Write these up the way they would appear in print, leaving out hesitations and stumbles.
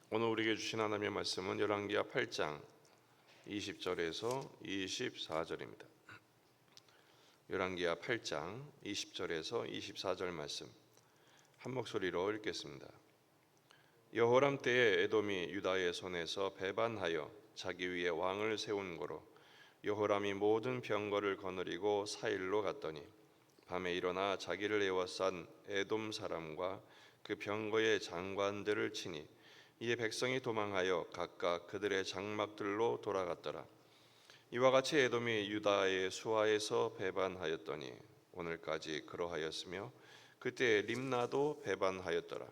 오늘 우리에게 주신 하나님의 말씀은 열왕기하 8장 20절에서 24절입니다. 열왕기하 8장 20절에서 24절 말씀 한 목소리로 읽겠습니다. 여호람 때에 에돔이 유다의 손에서 배반하여 자기 위에 왕을 세운 거로 여호람이 모든 병거를 거느리고 사일로 갔더니 밤에 일어나 자기를 에워싼 에돔 사람과 그 병거의 장관들을 치니 이에 백성이 도망하여 각각 그들의 장막들로 돌아갔더라. 이와 같이 에돔이 유다의 수하에서 배반하였더니 오늘까지 그러하였으며 그때 림나도 배반하였더라.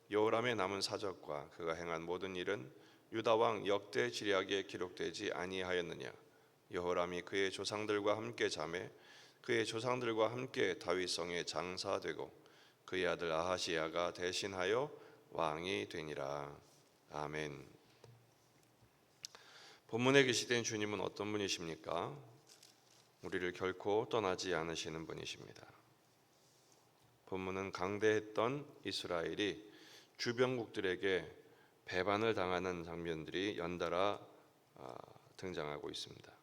여호람의 남은 사적과 그가 행한 모든 일은 유다 왕 역대 지략에 기록되지 아니하였느냐. 여호람이 그의 조상들과 함께 자매 그의 조상들과 함께 다윗성에 장사되고 그의 아들 아하시야가 대신하여 왕이 되니라. 아멘. 본문에 계시된 주님은 어떤 분이십니까? 우리를 결코 떠나지 않으시는 분이십니다. 본문은 강대했던 이스라엘이 주변국들에게 배반을 당하는 장면들이 연달아 등장하고 있습니다.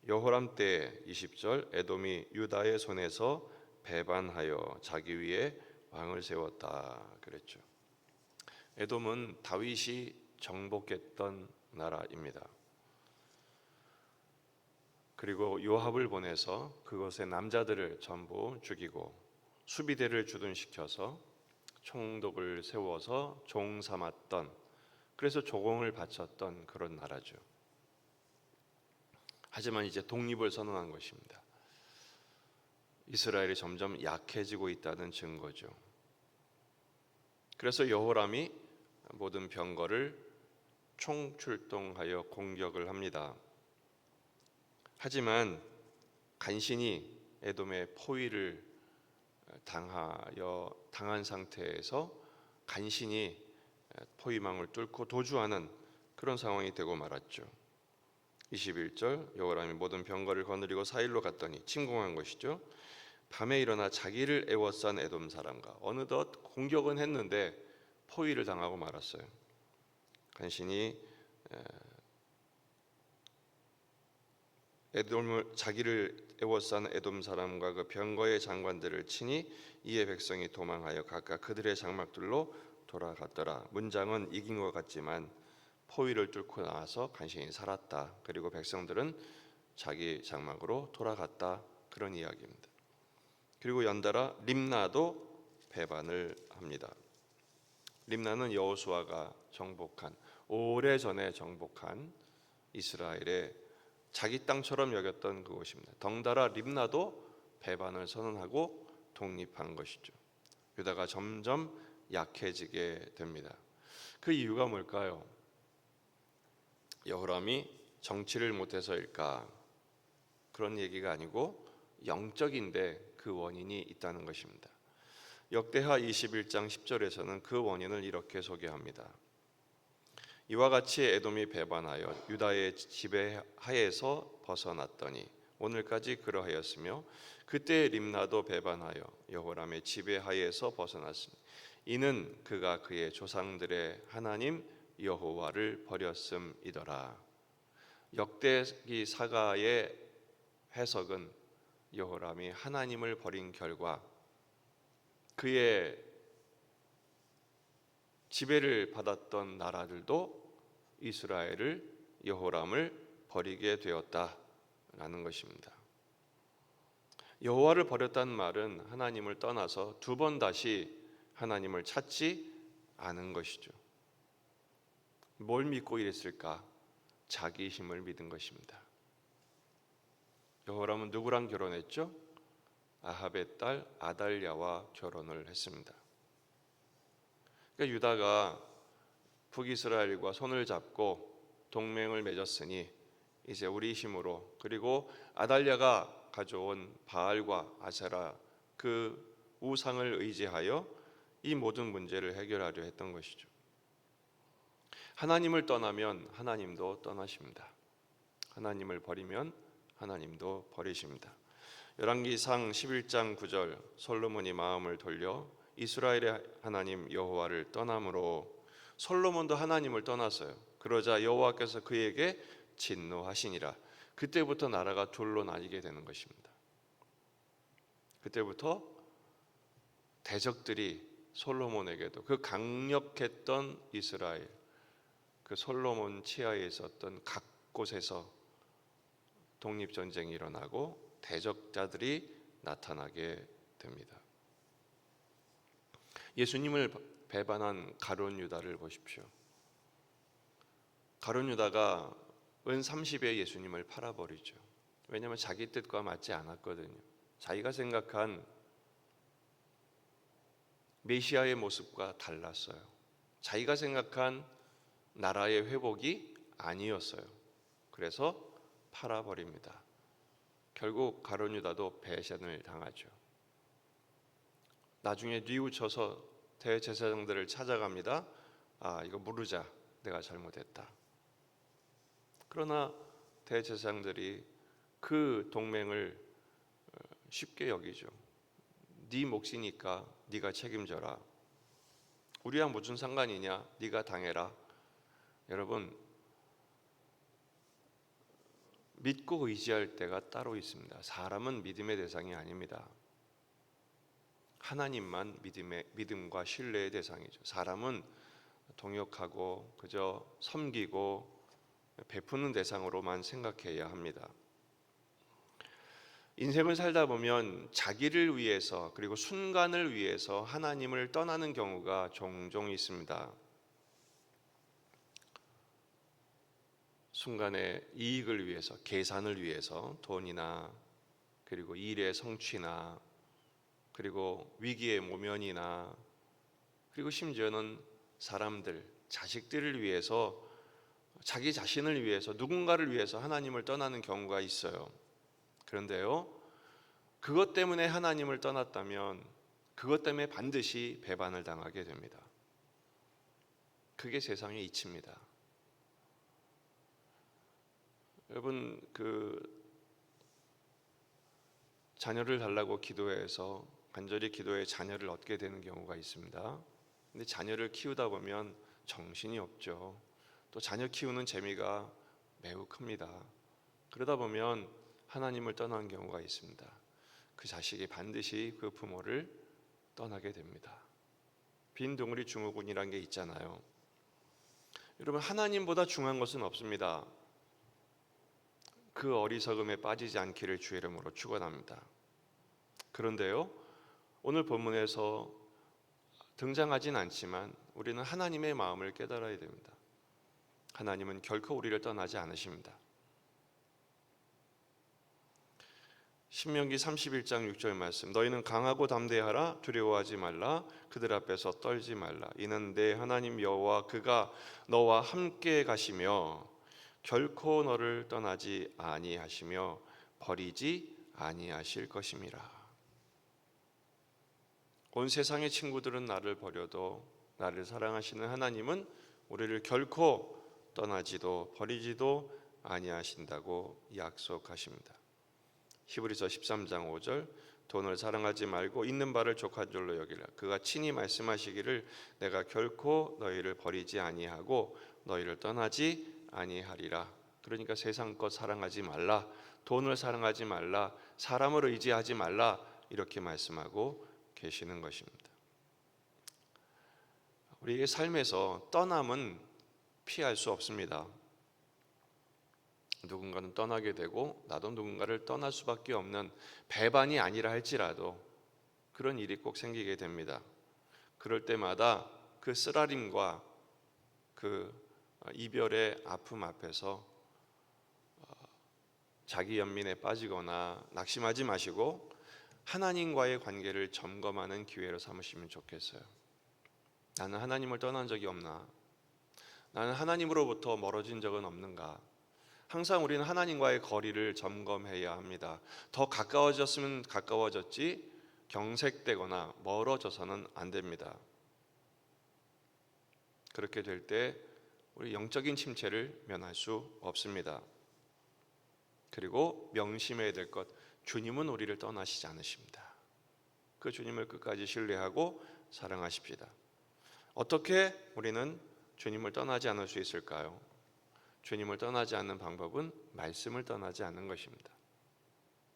여호람 때 20절 에돔이 유다의 손에서 배반하여 자기 위에 왕을 세웠다 그랬죠. 에돔은 다윗이 정복했던 나라입니다. 그리고 요압을 보내서 그곳의 남자들을 전부 죽이고 수비대를 주둔시켜서 총독을 세워서 종 삼았던, 그래서 조공을 바쳤던 그런 나라죠. 하지만 이제 독립을 선언한 것입니다. 이스라엘이 점점 약해지고 있다는 증거죠. 그래서 여호람이 모든 병거를 총출동하여 공격을 합니다. 하지만 간신히 에돔의 포위를 당한 상태에서 간신히 포위망을 뚫고 도주하는 그런 상황이 되고 말았죠. 21절 여호람이 모든 병거를 거느리고 사일로 갔더니 침공한 것이죠. 밤에 일어나 자기를 에워싼 에돔 사람과 어느덧 공격은 했는데 포위를 당하고 말았어요. 간신히 자기를 에워싼 에돔 사람과 그 병거의 장관들을 치니 이에 백성이 도망하여 각각 그들의 장막들로 돌아갔더라. 문장은 이긴 것 같지만 포위를 뚫고 나와서 간신히 살았다. 그리고 백성들은 자기 장막으로 돌아갔다. 그런 이야기입니다. 그리고 연달아 림나도 배반을 합니다. 림나는 여호수아가 오래전에 정복한 이스라엘의 자기 땅처럼 여겼던 그곳입니다. 덩달아 림나도 배반을 선언하고 독립한 것이죠. 유다가 점점 약해지게 됩니다. 그 이유가 뭘까요? 여호람이 정치를 못해서일까? 그런 얘기가 아니고 영적인데 그 원인이 있다는 것입니다. 역대하 21장 10절에서는 그 원인을 이렇게 소개합니다. 이와 같이 에돔이 배반하여 유다의 지배하에서 벗어났더니 오늘까지 그러하였으며 그때 림나도 배반하여 여호람의 지배하에서 벗어났으니 이는 그가 그의 조상들의 하나님 여호와를 버렸음이더라. 역대기 사가의 해석은 여호람이 하나님을 버린 결과 그의 지배를 받았던 나라들도 이스라엘을 여호람을 버리게 되었다라는 것입니다. 여호와를 버렸다는 말은 하나님을 떠나서 두 번 다시 하나님을 찾지 않은 것이죠. 뭘 믿고 이랬을까? 자기 힘을 믿은 것입니다. 여호람은 누구랑 결혼했죠? 아합의 딸 아달랴와 결혼을 했습니다. 그러니까 유다가 북이스라엘과 손을 잡고 동맹을 맺었으니 이제 우리 힘으로, 그리고 아달랴가 가져온 바알과 아세라 그 우상을 의지하여 이 모든 문제를 해결하려 했던 것이죠. 하나님을 떠나면 하나님도 떠나십니다. 하나님을 버리면 하나님도 버리십니다. 열왕기상 11장 9절 솔로몬이 마음을 돌려 이스라엘의 하나님 여호와를 떠남으로 솔로몬도 하나님을 떠났어요. 그러자 여호와께서 그에게 진노하시니라. 그때부터 나라가 둘로 나뉘게 되는 것입니다. 그때부터 대적들이 솔로몬에게도, 그 강력했던 이스라엘, 그 솔로몬 치하에 있었던 각 곳에서 독립전쟁이 일어나고 대적자들이 나타나게 됩니다. 예수님을 배반한 가룟 유다를 보십시오. 가룟 유다가 은 30에 예수님을 팔아버리죠. 왜냐하면 자기 뜻과 맞지 않았거든요. 자기가 생각한 메시아의 모습과 달랐어요. 자기가 생각한 나라의 회복이 아니었어요. 그래서 팔아버립니다. 결국 가룟 유다도 배신을 당하죠. 나중에 뉘우쳐서 대제사장들을 찾아갑니다. 이거 물으자. 내가 잘못했다. 그러나 대제사장들이 그 동맹을 쉽게 여기죠. 네 몫이니까 네가 책임져라. 우리랑 무슨 상관이냐? 네가 당해라. 여러분, 믿고 의지할 때가 따로 있습니다. 사람은 믿음의 대상이 아닙니다. 하나님만 믿음과 신뢰의 대상이죠. 사람은 동역하고 그저 섬기고 베푸는 대상으로만 생각해야 합니다. 인생을 살다 보면 자기를 위해서 그리고 순간을 위해서 하나님을 떠나는 경우가 종종 있습니다. 순간의 이익을 위해서, 계산을 위해서 돈이나 그리고 일의 성취나 그리고 위기의 모면이나 그리고 심지어는 사람들, 자식들을 위해서, 자기 자신을 위해서, 누군가를 위해서 하나님을 떠나는 경우가 있어요. 그런데요, 그것 때문에 하나님을 떠났다면 그것 때문에 반드시 배반을 당하게 됩니다. 그게 세상의 이치입니다. 여러분, 자녀를 달라고 기도해서 간절히 기도해 자녀를 얻게 되는 경우가 있습니다. 근데 자녀를 키우다 보면 정신이 없죠. 또 자녀 키우는 재미가 매우 큽니다. 그러다 보면 하나님을 떠난 경우가 있습니다. 그 자식이 반드시 그 부모를 떠나게 됩니다. 빈 둥으리 증후군이라는 게 있잖아요. 여러분, 하나님보다 중요한 것은 없습니다. 그 어리석음에 빠지지 않기를 주의 이름으로 축원합니다. 그런데요, 오늘 본문에서 등장하진 않지만 우리는 하나님의 마음을 깨달아야 됩니다. 하나님은 결코 우리를 떠나지 않으십니다. 신명기 31장 6절 말씀, 너희는 강하고 담대하라. 두려워하지 말라. 그들 앞에서 떨지 말라. 이는 내 하나님 여호와 그가 너와 함께 가시며 결코 너를 떠나지 아니하시며 버리지 아니하실 것임이라. 온 세상의 친구들은 나를 버려도 나를 사랑하시는 하나님은 우리를 결코 떠나지도 버리지도 아니하신다고 약속하십니다. 히브리서 13장 5절, 돈을 사랑하지 말고 있는 바를 족한 줄로 여기라. 그가 친히 말씀하시기를 내가 결코 너희를 버리지 아니하고 너희를 떠나지 아니하리라. 그러니까 세상 것 사랑하지 말라, 돈을 사랑하지 말라, 사람을 의지하지 말라, 이렇게 말씀하고 계시는 것입니다. 우리의 삶에서 떠남은 피할 수 없습니다. 누군가는 떠나게 되고 나도 누군가를 떠날 수밖에 없는, 배반이 아니라 할지라도 그런 일이 꼭 생기게 됩니다. 그럴 때마다 그 쓰라림과 그 이별의 아픔 앞에서 자기 연민에 빠지거나 낙심하지 마시고 하나님과의 관계를 점검하는 기회로 삼으시면 좋겠어요. 나는 하나님을 떠난 적이 없나? 나는 하나님으로부터 멀어진 적은 없는가? 항상 우리는 하나님과의 거리를 점검해야 합니다. 더 가까워졌으면 가까워졌지 경색되거나 멀어져서는 안 됩니다. 그렇게 될 때 우리 영적인 침체를 면할 수 없습니다. 그리고 명심해야 될 것, 주님은 우리를 떠나시지 않으십니다. 그 주님을 끝까지 신뢰하고 사랑하십시다. 어떻게 우리는 주님을 떠나지 않을 수 있을까요? 주님을 떠나지 않는 방법은 말씀을 떠나지 않는 것입니다.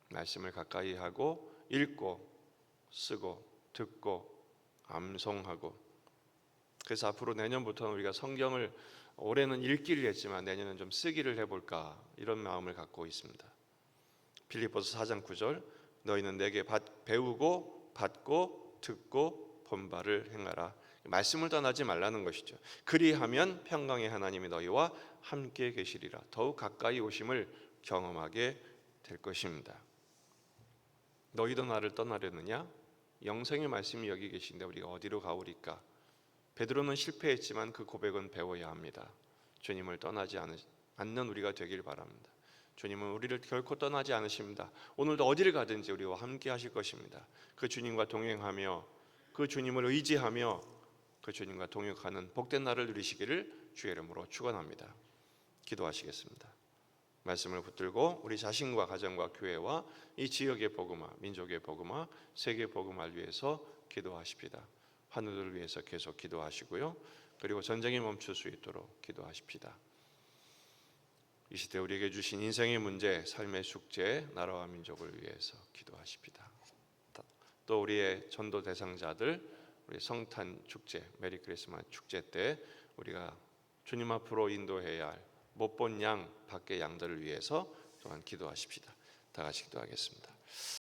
말씀을 가까이 하고 읽고 쓰고 듣고 암송하고, 그래서 앞으로 내년부터는 우리가 성경을 올해는 읽기를 했지만 내년은 좀 쓰기를 해볼까, 이런 마음을 갖고 있습니다. 빌립보서 4장 9절, 너희는 내게 배우고 받고 듣고 본 바를 행하라. 말씀을 떠나지 말라는 것이죠. 그리하면 평강의 하나님이 너희와 함께 계시리라. 더욱 가까이 오심을 경험하게 될 것입니다. 너희도 나를 떠나려느냐? 영생의 말씀이 여기 계신데 우리가 어디로 가오리까? 베드로는 실패했지만 그 고백은 배워야 합니다. 주님을 떠나지 않는 우리가 되길 바랍니다. 주님은 우리를 결코 떠나지 않으십니다. 오늘도 어디를 가든지 우리와 함께 하실 것입니다. 그 주님과 동행하며 그 주님을 의지하며 그 주님과 동역하는 복된 날을 누리시기를 주의 이름으로 축원합니다. 기도하시겠습니다. 말씀을 붙들고 우리 자신과 가정과 교회와 이 지역의 복음화, 민족의 복음화, 세계 복음화를 위해서 기도하십시다. 하늘을 위해서 계속 기도하시고요. 그리고 전쟁이 멈출 수 있도록 기도하십시다. 이 시대 우리에게 주신 인생의 문제, 삶의 숙제, 나라와 민족을 위해서 기도하십시다. 또 우리의 전도 대상자들, 우리 성탄 축제, 메리 크리스마스 축제 때 우리가 주님 앞으로 인도해야 할 못 본 양, 밖의 양들을 위해서 또한 기도하십시다. 다 같이 기도하겠습니다.